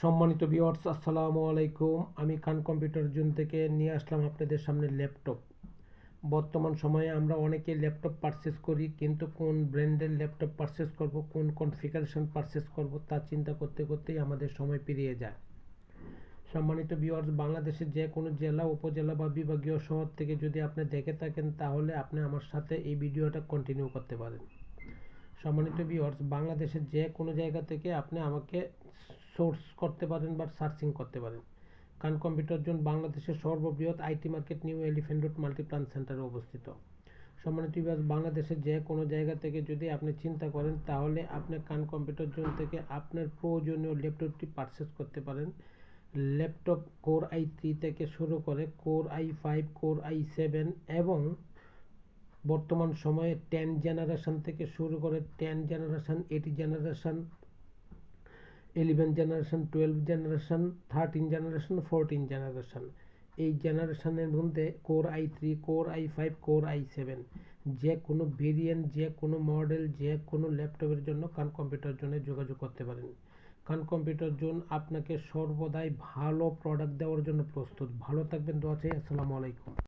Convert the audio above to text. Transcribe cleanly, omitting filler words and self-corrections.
সম্মানিত ভিউয়ার্স, আসসালামু আলাইকুম। আমি খান কম্পিউটার জোন থেকে নিয়ে আসলাম আপনাদের সামনে ল্যাপটপ। বর্তমান সময়ে আমরা অনেকে ল্যাপটপ পারচেস করি, কিন্তু কোন ব্র্যান্ডের ল্যাপটপ পারচেস করব, কোন কনফিগারেশন পারচেস করব তা চিন্তা করতে করতেই আমাদের সময় পেরিয়ে যায়। সম্মানিত ভিউয়ার্স, বাংলাদেশের যে কোনো জেলা, উপজেলা বা বিভাগীয় শহর থেকে যদি আপনি দেখে থাকেন, তাহলে আপনি আমার সাথে এই ভিডিওটা কন্টিনিউ করতে পারেন। সম্মানিত ভিউয়ার্স, বাংলাদেশের যে কোনো জায়গা থেকে আপনি আমাকে সোর্স করতে পারেন বা সার্চিং করতে পারেন। খান কম্পিউটার জোন বাংলাদেশের সর্ববৃহৎ IT market new elephant road Multiplan সেন্টারে অবস্থিত। সম্মানিত ভিউয়ার্স, বাংলাদেশের যে কোনো জায়গা থেকে যদি আপনি চিন্তা করেন, তাহলে আপনি খান কম্পিউটার জোন থেকে আপনার প্রয়োজনীয় ল্যাপটপটি পারচেস করতে পারেন। ল্যাপটপ কোর i3 থেকে শুরু করে কোর i5, কোর i7 এবং বর্তমান সময়ে 10 জেনারেশন থেকে শুরু করে 10 generation, 80 generation, 11 generation, 12 generation, 13 generation, 14 generation, এই জেনারেশনের মধ্যে core i3, core i5, core i7 যে কোনো ভেরিয়েন্ট, যে কোনো মডেল, যে কোনো ল্যাপটপের জন্য খান কম্পিউটার জোনে যোগাযোগ করতে পারেন। খান কম্পিউটার জোন আপনাকে সর্বদাই ভালো প্রোডাক্ট দেওয়ার জন্য প্রস্তুত। ভালো থাকবেন, দোয়া চাই। আসসালামু আলাইকুম।